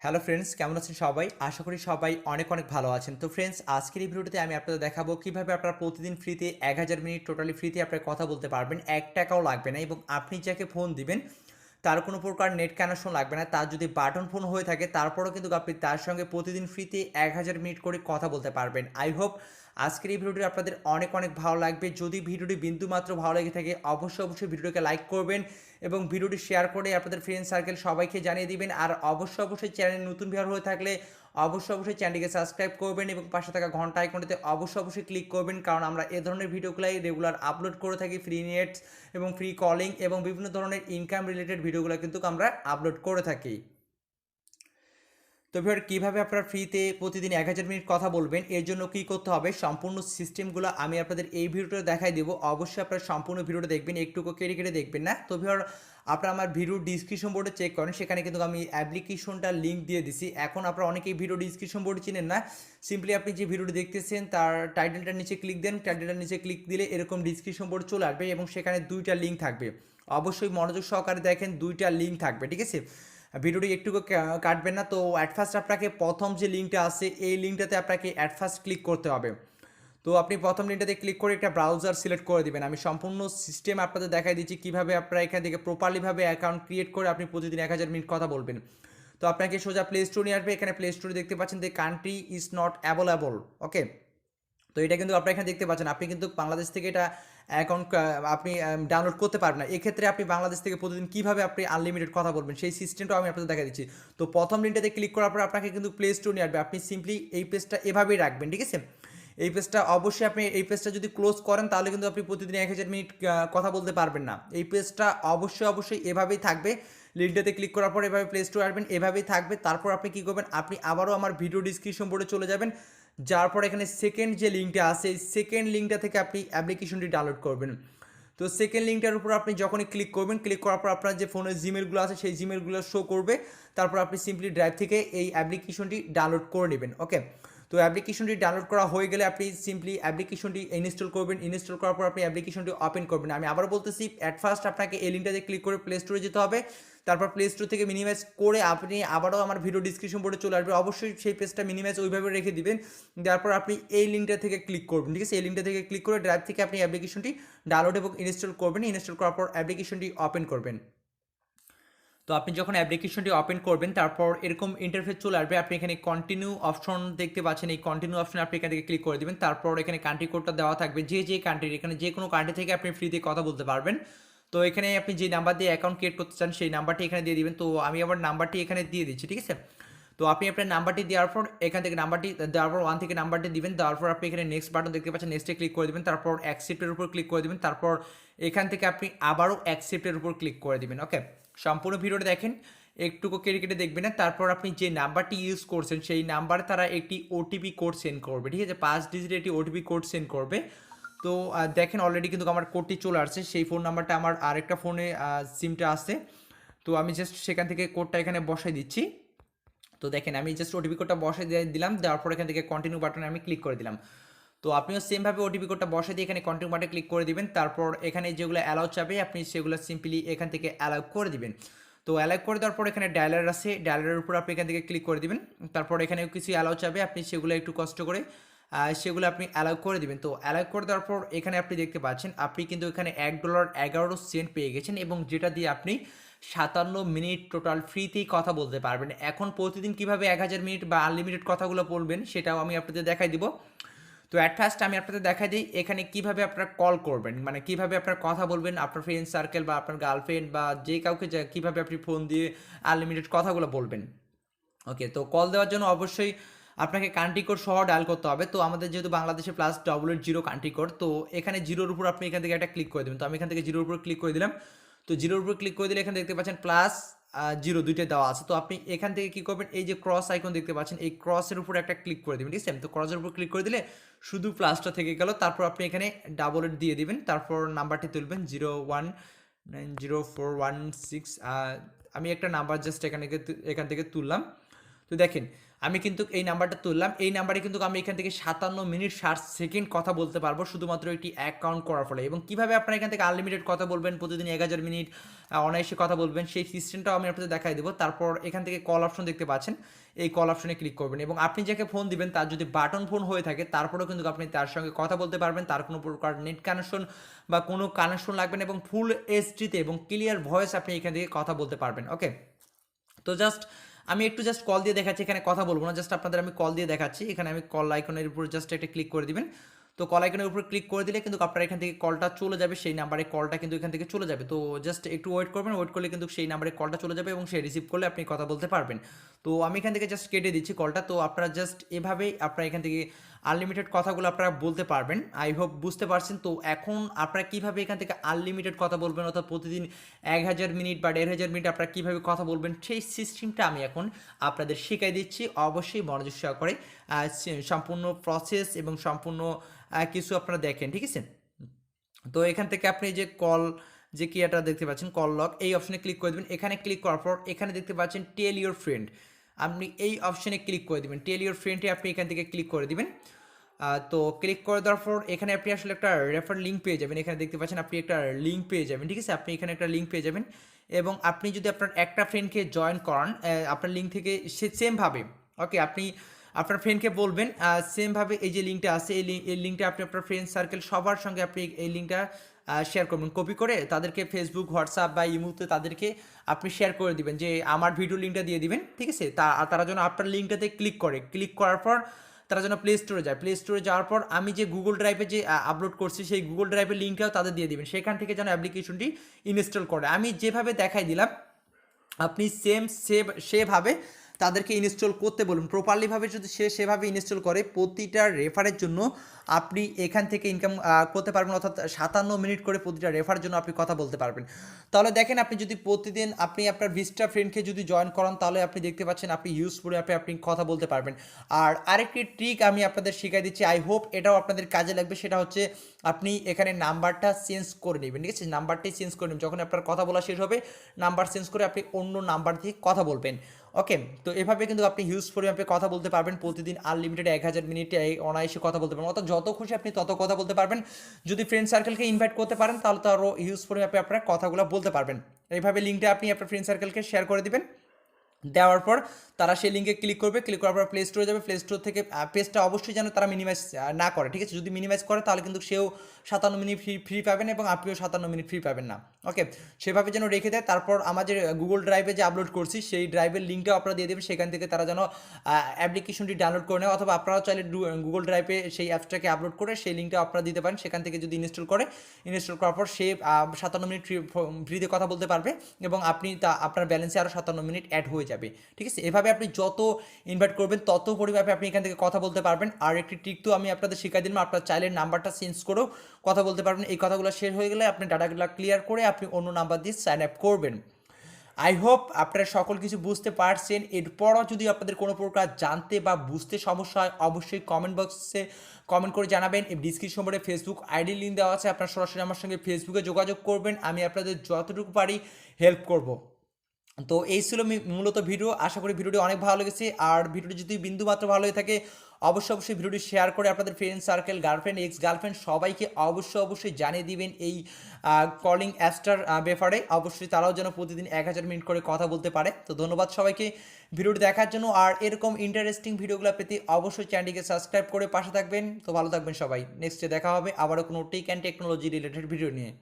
Hello friends, কেমন আছেন সবাই? আশা করি সবাই অনেক অনেক ভালো আছেন। তো ফ্রেন্ডস, আজকের এই ভিডিওটিতে আমি আপনাদের দেখাবো কিভাবে আপনারা প্রতিদিন ফ্রিতে 1000 মিনিট টোটালি ফ্রিতে আপনারা কথা বলতে পারবেন। ১ টাকাও লাগবে না এবং আপনি যাকে ফোন দিবেন তার কোনো প্রকার নেট কানেকশন লাগবে না। তার যদি বাটন ফোন হয়ে থাকে তারপরেও কিন্তু আপনি তার সঙ্গে প্রতিদিন ফ্রিতে 1000 মিনিট করে কথা বলতে পারবেন। আই হোপ আজকের এই ভিডিওটি আপনাদের অনেক অনেক ভালো লাগবে। যদি ভিডিওটি বিন্দুমাত্র ভালো লেগে থাকে অবশ্যই ভিডিওটিকে লাইক করবেন এবং ভিডিওটি শেয়ার করে আপনাদের ফ্রেন্ড সার্কেল সবাইকে জানিয়ে দিবেন। আর অবশ্যই চ্যানেল নতুন ভিউয়ার হয়ে থাকলে অবশ্যই চ্যানেলটিকে সাবস্ক্রাইব করবেন এবং পাশে থাকা ঘন্টা আইকনটিতে অবশ্যই ক্লিক করবেন, কারণ আমরা এ ধরনের ভিডিওগুলাই রেগুলার আপলোড করে থাকি। ফ্রি নেট এবং ফ্রি কলিং এবং বিভিন্ন ধরনের ইনকাম রিলেটেড ভিডিওগুলো কিন্তু আমরা আপলোড করে থাকি। তো ভিউয়ার, কীভাবে আপনারা ফ্রিতে প্রতিদিন 1000 মিনিট কথা বলবেন, এর জন্য কী করতে হবে সম্পূর্ণ সিস্টেমগুলো আমি আপনাদের এই ভিডিওতে দেখাই দেবো। অবশ্যই আপনারা সম্পূর্ণ ভিডিওটা দেখবেন, একটুকু কেটে দেখবেন না। তো ভিউয়ার, আপনারা আমার ভিডিও ডিসক্রিপশন বোর্ডে চেক করেন, সেখানে কিন্তু আমি অ্যাপ্লিকেশনটার লিঙ্ক দিয়ে দিছি। এখন আপনারা অনেকেই ভিডিও ডিসক্রিপশন বোর্ড চিনেন না। সিম্পলি আপনি যে ভিডিওটি দেখতেছেন তার টাইটেলটার নিচে ক্লিক দেন, টাইটেলটার নিচে ক্লিক দিলে এরকম ডিসক্রিপশন বোর্ড চলে আসবে এবং সেখানে দুইটা লিঙ্ক থাকবে। অবশ্যই মনোযোগ সহকারে দেখেন, দুইটা লিঙ্ক থাকবে, ঠিক আছে? ভিডিওটি একটুকু কাটবেন না। তো অ্যাট ফার্স্ট আপনাকে প্রথম যে লিঙ্কটা আছে এই লিঙ্কটাতে আপনাকে অ্যাট ফার্স্ট ক্লিক করতে হবে। তো আপনি প্রথম লিঙ্কটাতে ক্লিক করে একটা ব্রাউজার সিলেক্ট করে দিবেন। আমি সম্পূর্ণ সিস্টেম আপনাদের দেখাই দিচ্ছি কীভাবে আপনারা এখান থেকে প্রপারলিভাবে অ্যাকাউন্ট ক্রিয়েট করে আপনি প্রতিদিন 1000 মিনিট কথা বলবেন। তো আপনাকে সোজা প্লে স্টোর নিয়ে আসবে। এখানে প্লে স্টোরে দেখতে পাচ্ছেন যে কান্ট্রি ইজ নট অ্যাভেলেবল, ওকে। তো এটা কিন্তু আপনারা এখানে দেখতে পাচ্ছেন, আপনি কিন্তু বাংলাদেশ থেকে এটা অ্যাকাউন্ট আপনি ডাউনলোড করতে পারবেন না। এক্ষেত্রে আপনি বাংলাদেশ থেকে প্রতিদিন কীভাবে আপনি আনলিমিটেড কথা বলবেন সেই সিস্টেমটাও আমি আপনাদের দেখা দিচ্ছি। তো প্রথম লিঙ্কটাতে ক্লিক করার পর আপনাকে কিন্তু প্লে স্টোর নিয়ে আসবে। আপনি সিম্পলি এই পেজটা এভাবেই রাখবেন, ঠিক আছে? এই পেজটা অবশ্যই আপনি এই পেজটা যদি ক্লোজ করেন তাহলে কিন্তু আপনি প্রতিদিন 1000 মিনিট কথা বলতে পারবেন না। এই পেজটা অবশ্যই এভাবেই থাকবে। লিঙ্কটাতে ক্লিক করার পর এভাবে প্লে স্টোরে আসবেন, এভাবেই থাকবে। তারপর আপনি কী করবেন, আপনি আবারও আমার ভিডিও ডিসক্রিপশন বোর্ডে চলে যাবেন। যার পর এখানে সেকেন্ড যে লিঙ্কটা আছে এই সেকেন্ড লিঙ্কটা থেকে আপনি অ্যাপ্লিকেশনটি ডাউনলোড করবেন। তো সেকেন্ড লিঙ্কটার উপর আপনি যখনই ক্লিক করবেন, ক্লিক করার পর আপনার যে ফোনের জিমেলগুলো আছে সেই জিমেলগুলো শো করবে। তারপর আপনি সিম্পলি ড্রাইভ থেকে এই অ্যাপ্লিকেশনটি ডাউনলোড করে নেবেন, ওকে। তো অ্যাপ্লিকেশনটি ডাউনলোড করা হয়ে গেলে আপনি সিম্পলি অ্যাপ্লিকেশনটি ইনস্টল করবেন। ইনস্টল করার পর আপনি অ্যাপ্লিকেশনটি ওপেন করবেন। আমি আবার বলতেছি, অ্যাট ফার্স্ট আপনাকে এই লিঙ্কটাতে ক্লিক করে প্লে স্টোরে যেতে হবে। তারপর প্লে স্টোর থেকে মিনিমাইজ করে আপনি আবারও আমার ভিডিও ডিসক্রিপশন বোর্ডে চলে আসবে। অবশ্যই সেই পেজটা মিনিমাইজ ওইভাবে রেখে দিবেন। তারপর আপনি এই লিঙ্কটা থেকে ক্লিক করবেন, ঠিক আছে? এই লিঙ্কটা থেকে ক্লিক করে ড্রাইভ থেকে আপনি অ্যাপ্লিকেশনটি ডাউনলোড এবং ইনস্টল করবেন। ইনস্টল করার পর অ্যাপ্লিকেশনটি ওপেন করবেন। তো আপনি যখন অ্যাপ্লিকেশনটি ওপেন করবেন তারপর এরকম ইন্টারফেস চলে আসবে। আপনি এখানে কন্টিনিউ অপশন দেখতে পাচ্ছেন, এই কন্টিনিউ অপশনে আপনি এখান থেকে ক্লিক করে দেবেন। তারপর এখানে কান্ট্রি কোডটা দেওয়া থাকবে, যে কান্ট্রির, এখানে যে কোনো কান্ট্রি থেকে আপনি ফ্রিতে কথা বলতে পারবেন। তো এখানে আপনি যে নাম্বার দিয়ে অ্যাকাউন্ট ক্রিয়েট করতে চান সেই নাম্বারটি এখানে দিয়ে দিবেন। তো আমি আবার নাম্বারটি এখানে দিয়ে দিচ্ছি, ঠিক আছে? তো আপনি আপনার নাম্বারটি দেওয়ার পর এখান থেকে নাম্বারটি দেওয়ার পর 1 থেকে নাম্বারটি দিবেন। দেওয়ার পর আপনি এখানে নেক্সট বাটন দেখতে পাচ্ছেন, নেক্সটে ক্লিক করে দিবেন। তারপর অ্যাকসেপ্টের উপর ক্লিক করে দিবেন। তারপর এখান থেকে আপনি আবারও অ্যাকসেপ্টের উপর ক্লিক করে দিবেন, ওকে। সম্পূর্ণ ভিডিওটা দেখেন, একটুকু কেটে দেখবেন না। তারপর আপনি যে নাম্বারটি ইউজ করছেন সেই নাম্বারে তারা একটি ওটিপি কোড সেন্ড করবে, ঠিক আছে? 5 ডিজিটের একটি ওটিপি কোড সেন্ড করবে। তো দেখেন অলরেডি কিন্তু আমার কোডটি চলে আসছে। সেই ফোন নাম্বারটা আমার আরেকটা ফোনে সিমটা আছে। তো আমি জাস্ট সেখান থেকে কোডটা এখানে বসাই দিচ্ছি। তো দেখেন আমি জাস্ট ওটিপি কোডটা বসাই দিলাম। দেওয়ার পর এখান থেকে কন্টিনিউ বাটনে আমি ক্লিক করে দিলাম। তো আপনিও সেমভাবে ওটিপি কোডটা বসাই দিয়ে এখানে কন্টিনিউ বাটনে ক্লিক করে দিবেন। তারপর এখানে যেগুলো অ্যালাউ চাবে আপনি সেগুলো সিম্পলি এখান থেকে অ্যালাউ করে দিবেন। তো অ্যালাউ করে দেওয়ার পর এখানে ডায়ালার আছে, ডায়ালারের উপর আপনি এখান থেকে ক্লিক করে দিবেন। তারপর এখানেও কিছু অ্যালাউ চাবে, আপনি সেগুলো একটু কষ্ট করে সেগুলো আপনি অ্যালাউ করে দিবেন। তো অ্যালাউ করে দেওয়ার পর এখানে আপনি দেখতে পাচ্ছেন আপনি কিন্তু এখানে $1.11 পেয়ে গেছেন এবং যেটা দিয়ে আপনি 57 মিনিট টোটাল ফ্রিতেই কথা বলতে পারবেন। এখন প্রতিদিন কিভাবে 1000 মিনিট বা আনলিমিটেড কথাগুলো বলবেন সেটাও আমি আপনাদের দেখাই দিব। তো অ্যাট ফার্স্ট আমি আপনাদের দেখাই দিই এখানে কিভাবে আপনারা কল করবেন, মানে কিভাবে আপনার কথা বলবেন আপনার ফ্রেন্ড সার্কেল বা আপনার গার্লফ্রেন্ড বা যে কাউকে কিভাবে আপনি ফোন দিয়ে আনলিমিটেড কথাগুলো বলবেন, ওকে। তো কল দেওয়ার জন্য অবশ্যই আপনাকে কান্ট্রি কোড সহ ডায়াল করতে হবে। তো আমাদের যেহেতু বাংলাদেশে +880 কান্ট্রি কোড, তো এখানে জিরোর উপর আপনি এখান থেকে একটা ক্লিক করে দেবেন। তো আমি এখান থেকে জিরোর উপর ক্লিক করে দিলাম। তো জিরোর উপর ক্লিক করে দিলে এখানে দেখতে পাচ্ছেন +0 দুইটা দেওয়া আছে। তো আপনি এখান থেকে কী করবেন, এই যে ক্রস আইকন দেখতে পাচ্ছেন এই ক্রসের উপর একটা ক্লিক করে দেবেন, ঠিক আছে? তো ক্রসের উপর ক্লিক করে দিলে শুধু প্লাসটা থেকে গেল। তারপর আপনি এখানে ডাবল এট দিয়ে দিবেন। তারপর নাম্বারটি তুলবেন 01904116। আমি একটা নাম্বার জাস্ট এখান থেকে তুললাম। তো দেখেন আমি কিন্তু এই নাম্বারটা তুললাম, এই নাম্বারে কিন্তু আমি এখান থেকে 57 মিনিট 60 সেকেন্ড কথা বলতে পারবো শুধুমাত্র একটি অ্যাকাউন্ট করার ফলে। এবং কীভাবে আপনারা এখান থেকে আনলিমিটেড কথা বলবেন, প্রতিদিন 1000 মিনিট অনায়াসে কথা বলবেন, সেই সিস্টেমটাও আমি আপনাদের দেখাই দেবো। তারপর এখান থেকে কল অপশন দেখতে পাচ্ছেন, এই কল অপশনে ক্লিক করবেন এবং আপনি যাকে ফোন দিবেন তার যদি বাটন ফোন হয়ে থাকে তারপরেও কিন্তু আপনি তার সঙ্গে কথা বলতে পারবেন, তার কোনো প্রকার নেট কানেকশন বা কোনো কানেকশন লাগবে না এবং ফুল এইচডিতে এবং ক্লিয়ার ভয়েস আপনি এখান থেকে কথা বলতে পারবেন। ওকে, তো আমি একটু কল দিয়ে দেখাচ্ছি, এখানে কথা বলবো না, আপনাদের আমি কল দিয়ে দেখাচ্ছি। এখানে আমি কল আইকনের উপর একটা ক্লিক করে দিবেন। তো কল আইকনের উপর ক্লিক করে দিলে কিন্তু আপনার এখান থেকে কলটা চলে যাবে, সেই নাম্বারে কলটা কিন্তু এখান থেকে চলে যাবে। তো একটু ওয়েট করবেন, ওয়েট করলে কিন্তু সেই নাম্বারে কলটা চলে যাবে এবং সে রিসিভ করলে আপনি কথা বলতে পারবেন। তো আমি এখান থেকে কেটে দিচ্ছি কলটা। তো আপনারা এভাবেই আপনারা এখান থেকে আনলিমিটেড কথাগুলো আপনারা বলতে পারবেন। আই হোপ বুঝতে পারছেন। তো এখন আপনারা কীভাবে এখান থেকে আনলিমিটেড কথা বলবেন, অর্থাৎ প্রতিদিন 1000 মিনিট বা 1500 মিনিট আপনারা কীভাবে কথা বলবেন, সেই সিস্টেমটা আমি এখন আপনাদের শিখাই দিচ্ছি। অবশ্যই মনোযোগ সহকারে সম্পূর্ণ প্রসেস এবং সম্পূর্ণ কিছু আপনারা দেখেন, ঠিক আছে? তো এখান থেকে আপনি কি এটা দেখতে পাচ্ছেন কল লগ, এই অপশনে ক্লিক করে দেবেন। এখানে ক্লিক করার পর এখানে দেখতে পাচ্ছেন টেল ইউর ফ্রেন্ড, আপনি এই অপশনে ক্লিক করে দেবেন। টেল ইউর ফ্রেন্ডে আপনি এখান থেকে ক্লিক করে দিবেন। তো ক্লিক করে দেওয়ার পর এখানে আপনি আসলে একটা রেফার লিঙ্ক পেয়ে যাবেন। এখানে দেখতে পাচ্ছেন আপনি একটা লিঙ্ক পেয়ে যাবেন, ঠিক আছে? আপনি এখানে একটা লিঙ্ক পেয়ে যাবেন এবং আপনি যদি আপনার একটা ফ্রেন্ডকে জয়েন করান আপনার লিঙ্ক থেকে, সে সেমভাবে ওকে আপনি আপনার ফ্রেন্ডকে বলবেন সেমভাবে এই যে লিঙ্কটা আছে, এই লিঙ্কটা আপনি আপনার ফ্রেন্ড সার্কেল সবার সঙ্গে আপনি এই লিঙ্কটা শেয়ার করবেন, কপি করে তাদেরকে ফেসবুক, হোয়াটসঅ্যাপ বা ইমোতে তাদেরকে আপনি শেয়ার করে দিবেন যে আমার ভিডিও লিঙ্কটা দিয়ে দিবেন, ঠিক আছে? তারা যেন আপনার লিঙ্কটাতে ক্লিক করে, ক্লিক করার পর তারা যেন প্লে স্টোরে যায়, প্লে স্টোরে যাওয়ার পর আমি যে গুগল ড্রাইভে যে আপলোড করছি সেই গুগল ড্রাইভের লিঙ্কটাও তাদের দিয়ে দিবেন, সেখান থেকে যেন অ্যাপ্লিকেশনটি ইনস্টল করে। আমি যেভাবে দেখাই দিলাম আপনি সেভাবে তাদেরকে ইনস্টল করতে বলুন প্রপারলিভাবে। যদি সেভাবে ইনস্টল করে প্রতিটা রেফারের জন্য আপনি এখান থেকে ইনকাম করতে পারবেন, অর্থাৎ 57 মিনিট করে প্রতিটা রেফারের জন্য আপনি কথা বলতে পারবেন। তাহলে দেখেন আপনি যদি প্রতিদিন আপনি আপনার 20টা ফ্রেন্ডকে যদি জয়েন করান তাহলে আপনি দেখতে পাচ্ছেন আপনি ইউজফুল অ্যাপে আপনি কথা বলতে পারবেন। আর আরেকটি ট্রিক আমি আপনাদের শিখিয়ে দিচ্ছি, আই হোপ এটাও আপনাদের কাজে লাগবে। সেটা হচ্ছে আপনি এখানে নাম্বারটা চেঞ্জ করে নেবেন, ঠিক আছে? নাম্বারটি চেঞ্জ করে নেবেন, যখন আপনার কথা বলা শেষ হবে নাম্বার চেঞ্জ করে আপনি অন্য নাম্বার দিয়ে কথা বলবেন। ওকে, তো এভাবে কিন্তু আপনি ইউজফুল অ্যাপে কথা বলতে পারবেন, প্রতিদিন আনলিমিটেড 1000 মিনিটে অনায়াসে কথা বলতে পারবেন, অর্থাৎ যত খুশি আপনি তত কথা বলতে পারবেন। যদি ফ্রেন্ড সার্কেলকে ইনভাইট করতে পারেন তাহলে তো আরও ইউজফুল অ্যাপে আপনারা কথাগুলো বলতে পারবেন। এইভাবে লিঙ্কটা আপনি আপনার ফ্রেন্ড সার্কেলকে শেয়ার করে দিবেন, দেওয়ার পর তারা সেই লিঙ্কে ক্লিক করবে, ক্লিক করার পর প্লে স্টোরে যাবে, প্লে স্টোর থেকে পেজটা অবশ্যই যেন তারা মিনিমাইজ না করে, ঠিক আছে? যদি মিনিমাইজ করে তাহলে কিন্তু সেও 57 মিনিট ফ্রি পাবেন এবং আপনিও 57 মিনিট ফ্রি পাবেন না। ওকে, সেভাবে যেন রেখে দেয়। তারপর আমাদের গুগল ড্রাইভে যে আপলোড করছি সেই ড্রাইভের লিঙ্কটাও আপনারা দিয়ে দেবেন, সেখান থেকে তারা যেন অ্যাপ্লিকেশনটি ডাউনলোড করে নেয়, অথবা আপনারাও চাইলে গুগল ড্রাইভে সেই অ্যাপসটাকে আপলোড করে সেই লিঙ্কটা আপনারা দিতে পারেন, সেখান থেকে যদি ইনস্টল করার পর সে 57 মিনিট ফ্রিতে কথা বলতে পারবে এবং আপনার ব্যালেন্সে আরও 57 মিনিট অ্যাড হয়ে যাবে, ঠিক আছে? এভাবে আপনি যত ইনভাইট করবেন তত পরিমাণে আপনি এখান থেকে কথা বলতে পারবেন। আর একটি ট্রিক তো আমি আপনাদের শিখিয়ে দিলাম, আপনার চাইলে নাম্বারটা চেঞ্জ করেও কথা বলতে পারবেন। এই কথাগুলো শেষ হয়ে গেলে আপনি ডাটাগুলো ক্লিয়ার করে আপনি অন্য নাম্বার দিয়ে সাইন আপ করবেন। আই হোপ আপনারা সকল কিছু বুঝতে পারছেন। এরপরও যদি আপনাদের কোনো প্রকার জানতে বা বুঝতে সমস্যা হয় অবশ্যই কমেন্ট বক্সে কমেন্ট করে জানাবেন। এই ডিসক্রিপশন বোর্ডে ফেসবুক আইডি লিঙ্ক দেওয়া আছে, আপনারা সরাসরি আমার সঙ্গে ফেসবুকে যোগাযোগ করবেন, আমি আপনাদের যতটুকু পারি হেল্প করব। তো এই ছিল মূলত ভিডিও। আশা করি ভিডিওটি অনেক ভালো লেগেছে। আর ভিডিওটি যদি বিন্দুমাত্র ভালো হয়ে থাকে অবশ্যই ভিডিওটি শেয়ার করে আপনাদের friend circle, girlfriend, ex girlfriend সবাইকে অবশ্যই জানিয়ে দিবেন এই কলিং অ্যাপসটার ব্যাপারে। অবশ্যই তারাও যেন প্রতিদিন 1000 মিনিট করে কথা বলতে পারে। তো ধন্যবাদ সবাইকে ভিডিওটি দেখার জন্য। আর এরকম ইন্টারেস্টিং ভিডিওগুলো পেতে অবশ্যই চ্যানেলটিকে সাবস্ক্রাইব করে পাশে থাকবেন। তো ভালো থাকবেন সবাই। নেক্সটে দেখা হবে আবারও কোনো tech and technology related video নিয়ে।